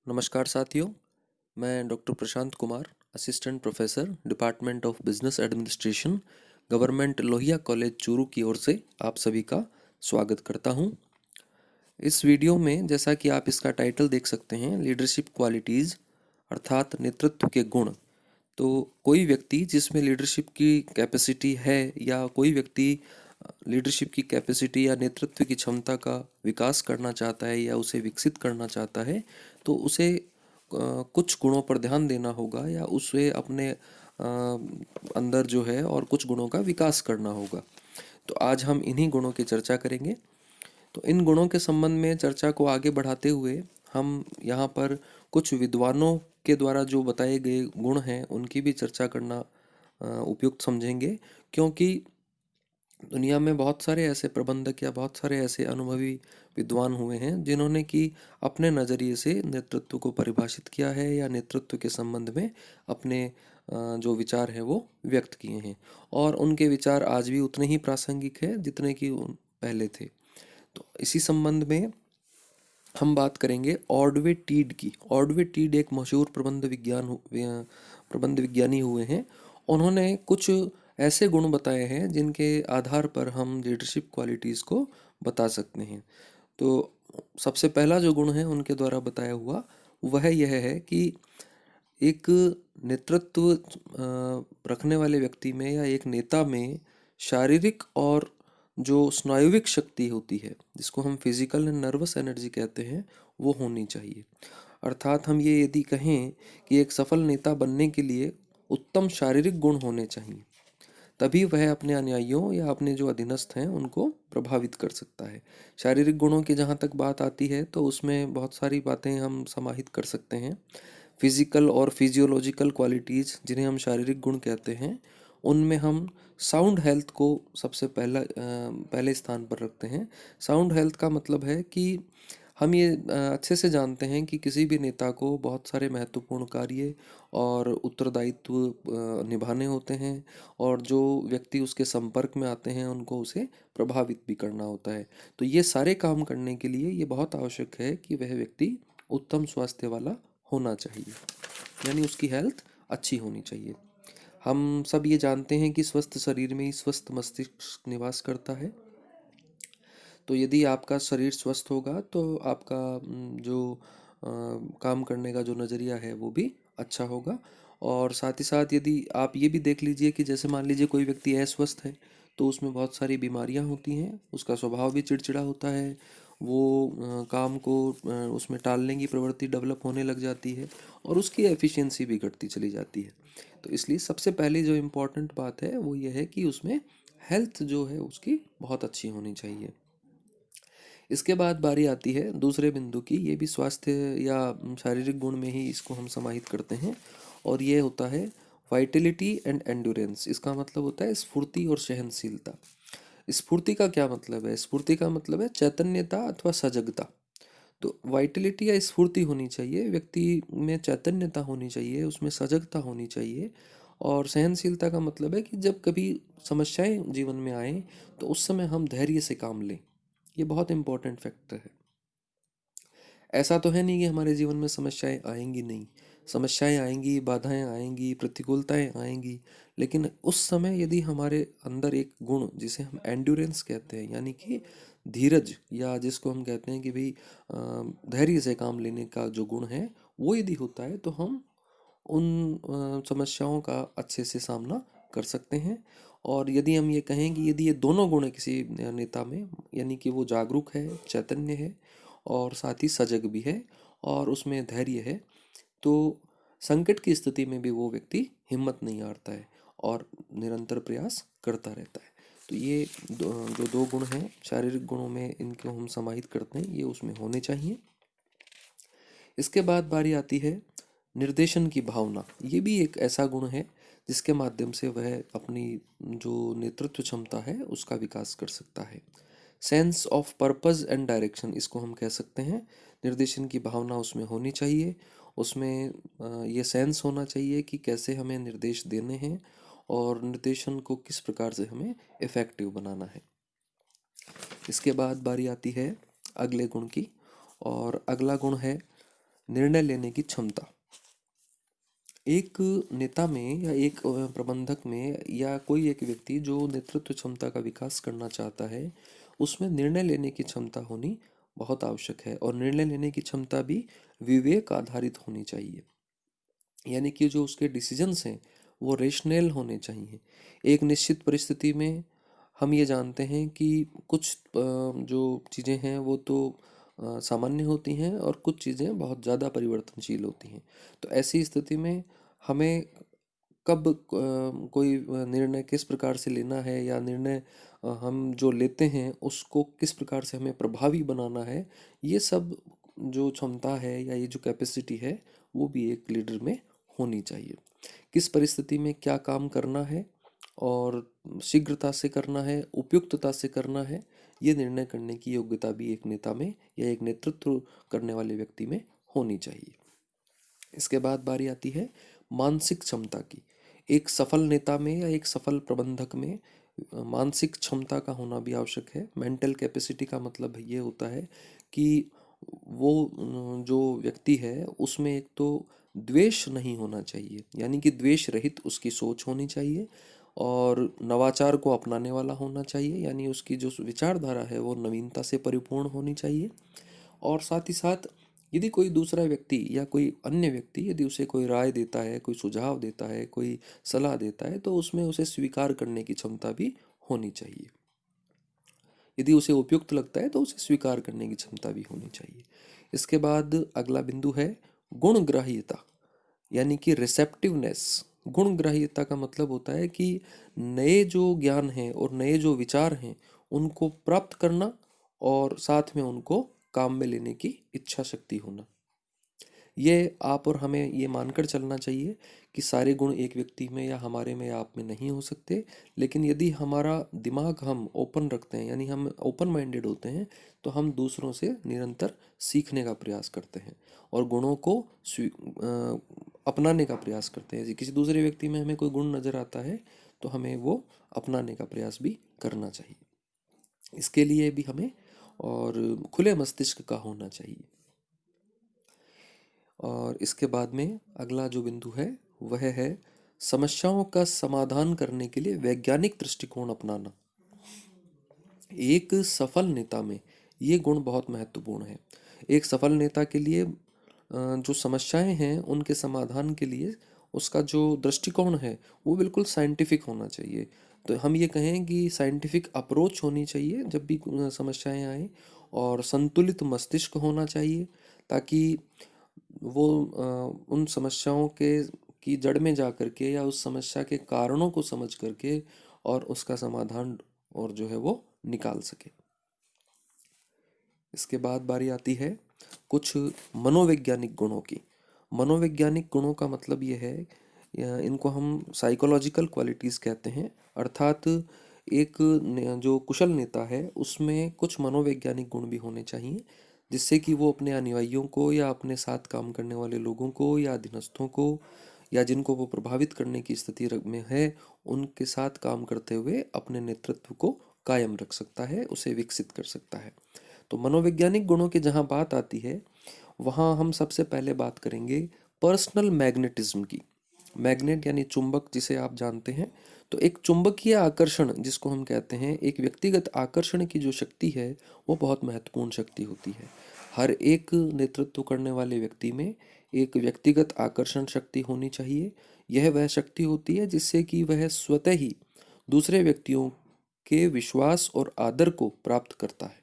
नमस्कार साथियों। मैं doctor Prashant Kumar, assistant professor, department of business administration, government Lohia college Churu की ओर से आप सभी का स्वागत करता हूं। इस वीडियो में जैसा कि आप इसका टाइटल देख सकते हैं, लीडरशिप क्वालिटीज़ अर्थात नेतृत्व के गुण। तो कोई व्यक्ति जिसमें लीडरशिप की कैपेसिटी है या कोई व्यक्ति लीडरशिप की कैपेसिटी या नेतृत्व की क्षमता का विकास करना चाहता है या उसे विकसित करना चाहता है, तो उसे कुछ गुणों पर ध्यान देना होगा या उसे अपने अंदर जो है और कुछ गुणों का विकास करना होगा। तो आज हम इन्हीं गुणों की चर्चा करेंगे। तो इन गुणों के संबंध में चर्चा को आगे बढ़ाते हुए हम यहाँ पर कुछ विद्वानों के द्वारा जो बताए गए गुण हैं उनकी भी चर्चा करना उपयुक्त समझेंगे, क्योंकि दुनिया में बहुत सारे ऐसे प्रबंधक या बहुत सारे ऐसे अनुभवी विद्वान हुए हैं जिन्होंने कि अपने नज़रिए से नेतृत्व को परिभाषित किया है या नेतृत्व के संबंध में अपने जो विचार हैं वो व्यक्त किए हैं, और उनके विचार आज भी उतने ही प्रासंगिक हैं जितने कि पहले थे। तो इसी संबंध में हम बात करेंगे ऑर्डवे टीड की। ऑर्डवे टीड एक मशहूर प्रबंध विज्ञानी हुए हैं। उन्होंने कुछ ऐसे गुण बताए हैं जिनके आधार पर हम लीडरशिप क्वालिटीज़ को बता सकते हैं। तो सबसे पहला जो गुण है उनके द्वारा बताया हुआ वह यह है कि एक नेतृत्व रखने वाले व्यक्ति में या एक नेता में शारीरिक और जो स्नायुविक शक्ति होती है, जिसको हम फिजिकल एंड नर्वस एनर्जी कहते हैं, वो होनी चाहिए। अर्थात हम ये यदि कहें कि एक सफल नेता बनने के लिए उत्तम शारीरिक गुण होने चाहिए, तभी वह अपने अनुयायियों या अपने जो अधीनस्थ हैं उनको प्रभावित कर सकता है। शारीरिक गुणों की जहाँ तक बात आती है तो उसमें बहुत सारी बातें हम समाहित कर सकते हैं। फिजिकल और फिजियोलॉजिकल क्वालिटीज़ जिन्हें हम शारीरिक गुण कहते हैं, उनमें हम साउंड हेल्थ को सबसे पहले स्थान पर रखते हैं। साउंड हेल्थ का मतलब है कि हम ये अच्छे से जानते हैं कि किसी भी नेता को बहुत सारे महत्वपूर्ण कार्य और उत्तरदायित्व निभाने होते हैं, और जो व्यक्ति उसके संपर्क में आते हैं उनको उसे प्रभावित भी करना होता है। तो ये सारे काम करने के लिए ये बहुत आवश्यक है कि वह व्यक्ति उत्तम स्वास्थ्य वाला होना चाहिए, यानी उसकी हेल्थ अच्छी होनी चाहिए। हम सब ये जानते हैं कि स्वस्थ शरीर में ही स्वस्थ मस्तिष्क निवास करता है। तो यदि आपका शरीर स्वस्थ होगा तो आपका जो काम करने का जो नज़रिया है वो भी अच्छा होगा। और साथ ही साथ यदि आप ये भी देख लीजिए कि जैसे मान लीजिए कोई व्यक्ति अस्वस्थ है, तो उसमें बहुत सारी बीमारियां होती हैं, उसका स्वभाव भी चिड़चिड़ा होता है, वो काम को उसमें टालने की प्रवृत्ति डेवलप होने लग जाती है और उसकी एफिशिएंसी भी घटती चली जाती है। तो इसलिए सबसे पहले जो इम्पोर्टेंट बात है वो ये है कि उसमें हेल्थ जो है उसकी बहुत अच्छी होनी चाहिए। इसके बाद बारी आती है दूसरे बिंदु की। ये भी स्वास्थ्य या शारीरिक गुण में ही इसको हम समाहित करते हैं, और ये होता है वाइटलिटी एंड एंड्योरेंस। इसका मतलब होता है स्फूर्ति और सहनशीलता। स्फूर्ति का क्या मतलब है? स्फूर्ति का मतलब है चैतन्यता अथवा सजगता। तो वाइटलिटी या स्फूर्ति होनी चाहिए, व्यक्ति में चैतन्यता होनी चाहिए, उसमें सजगता होनी चाहिए। और सहनशीलता का मतलब है कि जब कभी समस्याएं जीवन में आए तो उस समय हम धैर्य से काम लें। ये बहुत इंपॉर्टेंट फैक्टर है। ऐसा तो है नहीं कि हमारे जीवन में समस्याएं आएंगी नहीं। समस्याएं आएंगी, बाधाएं आएंगी, प्रतिकूलताएं आएंगी, लेकिन उस समय यदि हमारे अंदर एक गुण जिसे हम एंड्योरेंस कहते हैं, यानी कि धीरज, या जिसको हम कहते हैं कि भाई धैर्य से काम लेने का जो गुण है, वो यदि होता है तो हम उन समस्याओं का अच्छे से सामना कर सकते हैं। और यदि हम ये कहें कि यदि ये दोनों गुण है किसी नेता में, यानी कि वो जागरूक है, चैतन्य है, और साथ ही सजग भी है, और उसमें धैर्य है, तो संकट की स्थिति में भी वो व्यक्ति हिम्मत नहीं हारता है और निरंतर प्रयास करता रहता है। तो ये जो दो गुण हैं शारीरिक गुणों में, इनको हम समाहित करते हैं, ये उसमें होने चाहिए। इसके बाद बारी आती है निर्देशन की भावना। ये भी एक ऐसा गुण है जिसके माध्यम से वह अपनी जो नेतृत्व क्षमता है उसका विकास कर सकता है। Sense of purpose and direction इसको हम कह सकते हैं। निर्देशन की भावना उसमें होनी चाहिए। उसमें ये सेंस होना चाहिए कि कैसे हमें निर्देश देने हैं और निर्देशन को किस प्रकार से हमें इफ़ेक्टिव बनाना है। इसके बाद बारी आती है अगले गुण की, और अगला गुण है निर्णय लेने की क्षमता। एक नेता में या एक प्रबंधक में या कोई एक व्यक्ति जो नेतृत्व क्षमता का विकास करना चाहता है, उसमें निर्णय लेने की क्षमता होनी बहुत आवश्यक है। और निर्णय लेने की क्षमता भी विवेक आधारित होनी चाहिए, यानी कि जो उसके डिसीजंस हैं वो रेशनल होने चाहिए। एक निश्चित परिस्थिति में हम ये जानते हैं कि कुछ जो चीज़ें हैं वो तो सामान्य होती हैं और कुछ चीज़ें बहुत ज़्यादा परिवर्तनशील होती हैं। तो ऐसी स्थिति में हमें कब कोई निर्णय किस प्रकार से लेना है, या निर्णय हम जो लेते हैं उसको किस प्रकार से हमें प्रभावी बनाना है, ये सब जो क्षमता है या ये जो कैपेसिटी है वो भी एक लीडर में होनी चाहिए। किस परिस्थिति में क्या काम करना है और शीघ्रता से करना है, उपयुक्तता से करना है, ये निर्णय करने की योग्यता भी एक नेता में या एक नेतृत्व करने वाले व्यक्ति में होनी चाहिए। इसके बाद बारी आती है मानसिक क्षमता की। एक सफल नेता में या एक सफल प्रबंधक में मानसिक क्षमता का होना भी आवश्यक है। मेंटल कैपेसिटी का मतलब ये होता है कि वो जो व्यक्ति है उसमें एक तो द्वेष नहीं होना चाहिए, यानी कि द्वेष रहित उसकी सोच होनी चाहिए, और नवाचार को अपनाने वाला होना चाहिए, यानी उसकी जो विचारधारा है वो नवीनता से परिपूर्ण होनी चाहिए। और साथ ही साथ यदि कोई दूसरा व्यक्ति या कोई अन्य व्यक्ति यदि उसे कोई राय देता है, कोई सुझाव देता है, कोई सलाह देता है, तो उसमें उसे स्वीकार करने की क्षमता भी होनी चाहिए। यदि उसे उपयुक्त लगता है तो उसे स्वीकार करने की क्षमता भी होनी चाहिए। इसके बाद अगला बिंदु है गुणग्राह्यता, यानी कि रिसेप्टिवनेस। गुणग्राह्यता का मतलब होता है कि नए जो ज्ञान हैं और नए जो विचार हैं उनको प्राप्त करना और साथ में उनको काम में लेने की इच्छा शक्ति होना। ये आप और हमें ये मानकर चलना चाहिए कि सारे गुण एक व्यक्ति में या हमारे में या आप में नहीं हो सकते, लेकिन यदि हमारा दिमाग हम ओपन रखते हैं, यानी हम ओपन माइंडेड होते हैं, तो हम दूसरों से निरंतर सीखने का प्रयास करते हैं और गुणों को अपनाने का प्रयास करते हैं। यदि किसी दूसरे व्यक्ति में हमें कोई गुण नज़र आता है तो हमें वो अपनाने का प्रयास भी करना चाहिए। इसके लिए भी हमें और खुले मस्तिष्क का होना चाहिए। और इसके बाद में अगला जो बिंदु है वह है समस्याओं का समाधान करने के लिए वैज्ञानिक दृष्टिकोण अपनाना। एक सफल नेता में ये गुण बहुत महत्वपूर्ण है। एक सफल नेता के लिए जो समस्याएं हैं उनके समाधान के लिए उसका जो दृष्टिकोण है वो बिल्कुल साइंटिफिक होना चाहिए। तो हम ये कहें कि साइंटिफिक अप्रोच होनी चाहिए जब भी समस्याएं आए, और संतुलित मस्तिष्क होना चाहिए, ताकि वो उन समस्याओं के की जड़ में जा करके या उस समस्या के कारणों को समझ करके और उसका समाधान और जो है वो निकाल सके। इसके बाद बारी आती है कुछ मनोवैज्ञानिक गुणों की। मनोवैज्ञानिक गुणों का मतलब ये है, इनको हम साइकोलॉजिकल क्वालिटीज़ कहते हैं। अर्थात एक जो कुशल नेता है उसमें कुछ मनोवैज्ञानिक गुण भी होने चाहिए, जिससे कि वो अपने अनुयायियों को या अपने साथ काम करने वाले लोगों को या अधीनस्थों को या जिनको वो प्रभावित करने की स्थिति में है उनके साथ काम करते हुए अपने नेतृत्व को कायम रख सकता है, उसे विकसित कर सकता है। तो मनोवैज्ञानिक गुणों की जहाँ बात आती है वहाँ हम सबसे पहले बात करेंगे पर्सनल मैग्नेटिज्म की। मैग्नेट यानी चुंबक, जिसे आप जानते हैं। तो एक चुंबकीय आकर्षण जिसको हम कहते हैं, एक व्यक्तिगत आकर्षण की जो शक्ति है वो बहुत महत्वपूर्ण शक्ति होती है। हर एक नेतृत्व करने वाले व्यक्ति में एक व्यक्तिगत आकर्षण शक्ति होनी चाहिए। यह वह शक्ति होती है जिससे कि वह स्वतः ही दूसरे व्यक्तियों के विश्वास और आदर को प्राप्त करता है।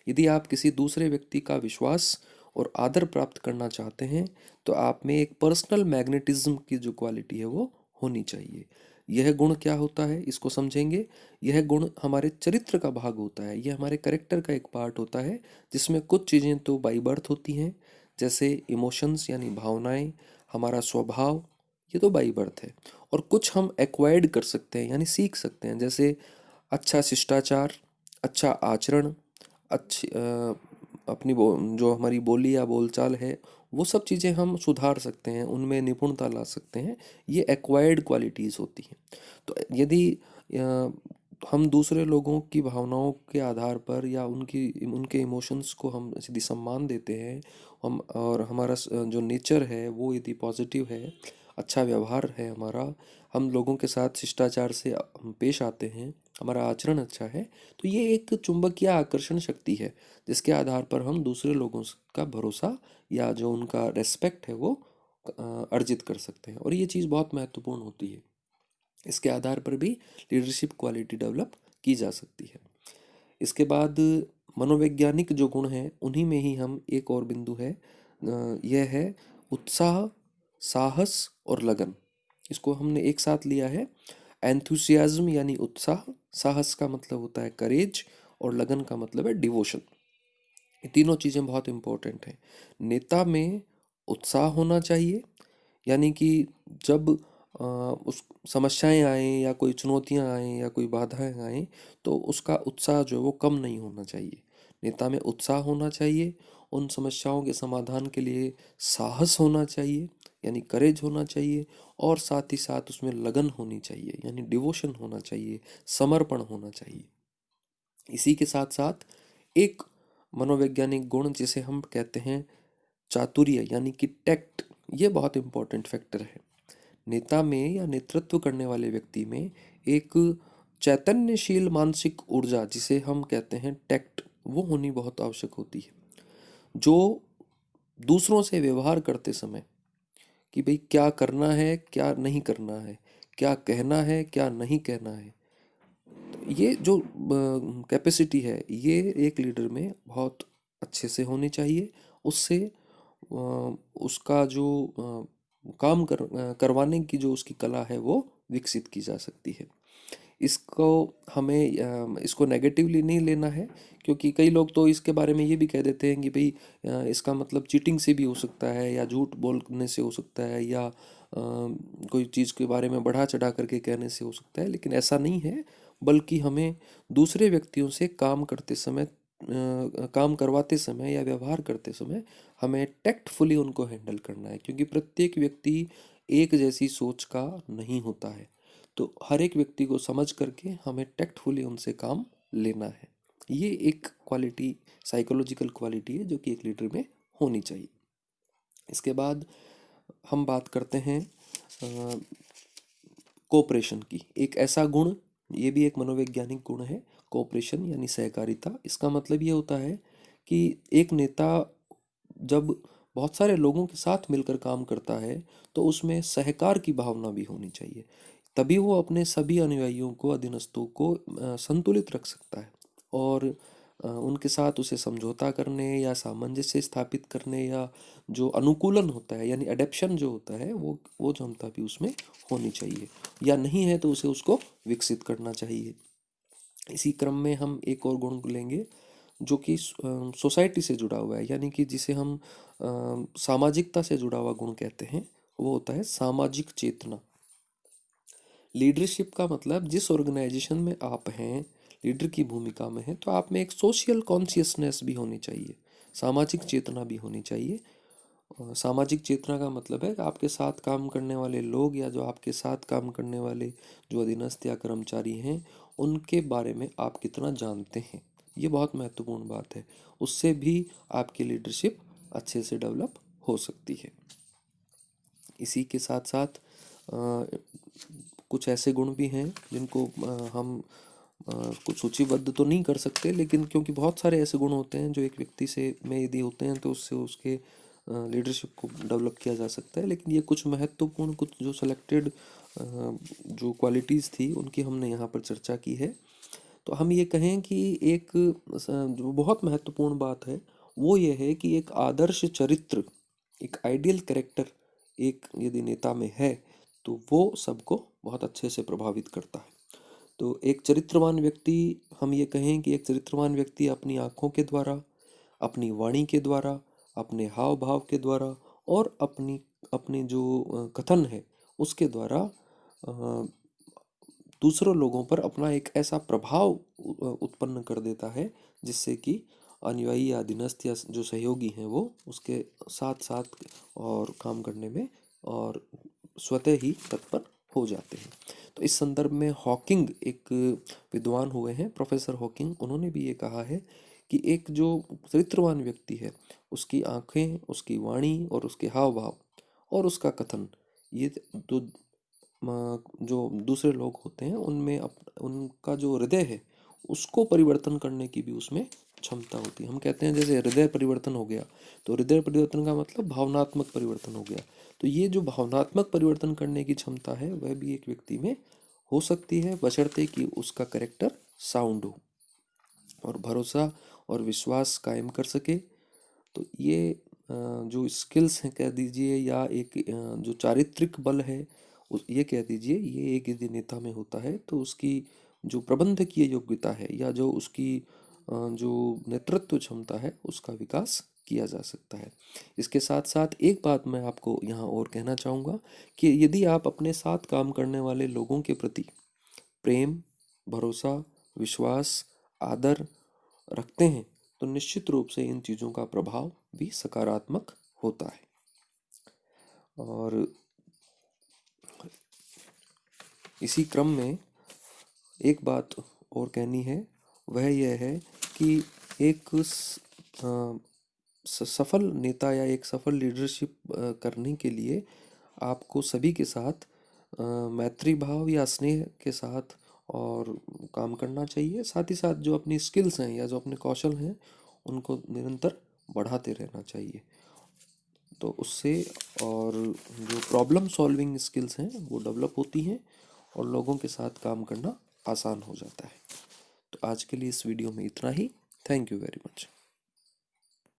यदि आप किसी दूसरे व्यक्ति का विश्वास और आदर प्राप्त करना चाहते हैं तो आप में एक पर्सनल मैग्नेटिज्म की जो क्वालिटी है वो होनी चाहिए। यह गुण क्या होता है इसको समझेंगे। यह गुण हमारे चरित्र का भाग होता है, यह हमारे करेक्टर का एक पार्ट होता है, जिसमें कुछ चीज़ें तो बाई बर्थ होती हैं, जैसे इमोशंस यानी भावनाएं, हमारा स्वभाव, ये तो बाई बर्थ है। और कुछ हम एक्वायर्ड कर सकते हैं यानी सीख सकते हैं, जैसे अच्छा शिष्टाचार, अच्छा आचरण, अच्छी अपनी जो हमारी बोली या बोलचाल है वो सब चीज़ें हम सुधार सकते हैं, उनमें निपुणता ला सकते हैं। ये एक्वायर्ड क्वालिटीज़ होती हैं। तो यदि हम दूसरे लोगों की भावनाओं के आधार पर या उनके इमोशंस को हम यदि सम्मान देते हैं, हम और हमारा जो नेचर है वो यदि पॉजिटिव है, अच्छा व्यवहार है हमारा, हम लोगों के साथ शिष्टाचार से हम पेश आते हैं, हमारा आचरण अच्छा है, तो ये एक चुंबकीय आकर्षण शक्ति है जिसके आधार पर हम दूसरे लोगों का भरोसा या जो उनका रेस्पेक्ट है वो अर्जित कर सकते हैं, और ये चीज़ बहुत महत्वपूर्ण होती है। इसके आधार पर भी लीडरशिप क्वालिटी डेवलप की जा सकती है। इसके बाद मनोवैज्ञानिक जो गुण हैं उन्हीं में ही हम एक और बिंदु है, यह है उत्साह, साहस और लगन। इसको हमने एक साथ लिया है। एंथुसियाज्म यानी उत्साह, साहस का मतलब होता है करेज, और लगन का मतलब है डिवोशन। ये तीनों चीज़ें बहुत इंपॉर्टेंट हैं। नेता में उत्साह होना चाहिए, यानी कि जब उस समस्याएं आएँ या कोई चुनौतियां आएँ या कोई बाधाएं आएँ तो उसका उत्साह जो है वो कम नहीं होना चाहिए। नेता में उत्साह होना चाहिए, उन समस्याओं के समाधान के लिए साहस होना चाहिए यानी करेज होना चाहिए, और साथ ही साथ उसमें लगन होनी चाहिए यानी डिवोशन होना चाहिए, समर्पण होना चाहिए। इसी के साथ साथ एक मनोवैज्ञानिक गुण जिसे हम कहते हैं चातुर्य यानी कि टैक्ट, ये बहुत इंपॉर्टेंट फैक्टर है। नेता में या नेतृत्व करने वाले व्यक्ति में एक चैतन्यशील मानसिक ऊर्जा जिसे हम कहते हैं टैक्ट, वो होनी बहुत आवश्यक होती है, जो दूसरों से व्यवहार करते समय कि भाई क्या करना है क्या नहीं करना है, क्या कहना है क्या नहीं कहना है, ये जो कैपेसिटी है ये एक लीडर में बहुत अच्छे से होनी चाहिए। उससे उसका जो करवाने की जो उसकी कला है वो विकसित की जा सकती है। इसको हमें इसको नेगेटिवली नहीं लेना है, क्योंकि कई लोग तो इसके बारे में ये भी कह देते हैं कि भाई इसका मतलब चीटिंग से भी हो सकता है या झूठ बोलने से हो सकता है या कोई चीज़ के बारे में बढ़ा चढ़ा करके कहने से हो सकता है, लेकिन ऐसा नहीं है। बल्कि हमें दूसरे व्यक्तियों से काम करते समय, काम करवाते समय या व्यवहार करते समय हमें टैक्टफुली उनको हैंडल करना है, क्योंकि प्रत्येक व्यक्ति एक जैसी सोच का नहीं होता है। तो हर एक व्यक्ति को समझ करके हमें टैक्टफुली उनसे काम लेना है। ये एक क्वालिटी, साइकोलॉजिकल क्वालिटी है जो कि एक लीडर में होनी चाहिए। इसके बाद हम बात करते हैं कोऑपरेशन की। एक ऐसा गुण, ये भी एक मनोवैज्ञानिक गुण है, कोऑपरेशन यानी सहकारिता। इसका मतलब ये होता है कि एक नेता जब बहुत सारे लोगों के साथ मिलकर काम करता है तो उसमें सहकार की भावना भी होनी चाहिए, तभी वो अपने सभी अनुयायियों को, अधीनस्थों को संतुलित रख सकता है, और उनके साथ उसे समझौता करने या सामंजस्य स्थापित करने या जो अनुकूलन होता है यानी अडेप्शन जो होता है वो क्षमता भी उसमें होनी चाहिए, या नहीं है तो उसे उसको विकसित करना चाहिए। इसी क्रम में हम एक और गुण लेंगे जो कि सोसाइटी से जुड़ा हुआ है, यानी कि जिसे हम सामाजिकता से जुड़ा हुआ गुण कहते हैं, वो होता है सामाजिक चेतना। लीडरशिप का मतलब जिस ऑर्गेनाइजेशन में आप हैं, लीडर की भूमिका में हैं, तो आप में एक सोशल कॉन्शियसनेस भी होनी चाहिए, सामाजिक चेतना भी होनी चाहिए। सामाजिक चेतना का मतलब है कि आपके साथ काम करने वाले लोग या जो आपके साथ काम करने वाले जो अधीनस्थ या कर्मचारी हैं उनके बारे में आप कितना जानते हैं, ये बहुत महत्वपूर्ण बात है। उससे भी आपकी लीडरशिप अच्छे से डेवलप हो सकती है। इसी के साथ साथ कुछ ऐसे गुण भी हैं जिनको हम कुछ सूचीबद्ध तो नहीं कर सकते, लेकिन क्योंकि बहुत सारे ऐसे गुण होते हैं जो एक व्यक्ति से में यदि होते हैं तो उससे उसके लीडरशिप को डेवलप किया जा सकता है। लेकिन ये कुछ महत्वपूर्ण, कुछ जो सेलेक्टेड जो क्वालिटीज़ थी उनकी हमने यहाँ पर चर्चा की है। तो हम ये कहें कि एक जो बहुत महत्वपूर्ण बात है वो ये है कि एक आदर्श चरित्र, एक आइडियल कैरेक्टर एक यदि नेता में है तो वो सबको बहुत अच्छे से प्रभावित करता है। तो एक चरित्रवान व्यक्ति, हम ये कहें कि एक चरित्रवान व्यक्ति अपनी आँखों के द्वारा, अपनी वाणी के द्वारा, अपने हाव भाव के द्वारा और अपनी अपने जो कथन है उसके द्वारा दूसरों लोगों पर अपना एक ऐसा प्रभाव उत्पन्न कर देता है जिससे कि अनुयायी या अधीनस्थ या जो सहयोगी हैं वो उसके साथ साथ और काम करने में और स्वतः ही तत्पर हो जाते हैं। तो इस संदर्भ में हॉकिंग एक विद्वान हुए हैं, प्रोफेसर हॉकिंग, उन्होंने भी ये कहा है कि एक जो चरित्रवान व्यक्ति है, उसकी आंखें, उसकी वाणी और उसके हाव भाव और उसका कथन, ये दो जो दूसरे लोग होते हैं उनमें उनका जो हृदय है उसको परिवर्तन करने की भी उसमें क्षमता होती है। हम कहते हैं जैसे हृदय परिवर्तन हो गया, तो हृदय परिवर्तन का मतलब भावनात्मक परिवर्तन हो गया। तो ये जो भावनात्मक परिवर्तन करने की क्षमता है वह भी एक व्यक्ति में हो सकती है, बशर्ते कि उसका कैरेक्टर साउंड हो और भरोसा और विश्वास कायम कर सके। तो ये जो स्किल्स हैं कह दीजिए, या एक जो चारित्रिक बल है, ये कह दीजिए, ये एक यदि नेता में होता है तो उसकी जो प्रबंधकीय योग्यता है या जो उसकी जो नेतृत्व क्षमता है उसका विकास किया जा सकता है। इसके साथ साथ एक बात मैं आपको यहाँ और कहना चाहूँगा कि यदि आप अपने साथ काम करने वाले लोगों के प्रति प्रेम, भरोसा, विश्वास, आदर रखते हैं तो निश्चित रूप से इन चीज़ों का प्रभाव भी सकारात्मक होता है। और इसी क्रम में एक बात और कहनी है, वह यह है कि एक सफल नेता या एक सफल लीडरशिप करने के लिए आपको सभी के साथ मैत्री भाव या स्नेह के साथ और काम करना चाहिए। साथ ही साथ जो अपनी स्किल्स हैं या जो अपने कौशल हैं उनको निरंतर बढ़ाते रहना चाहिए। तो उससे और जो प्रॉब्लम सॉल्विंग स्किल्स हैं वो डेवलप होती हैं और लोगों के साथ काम करना आसान हो जाता है। तो आज के लिए इस वीडियो में इतना ही। Thank you very much.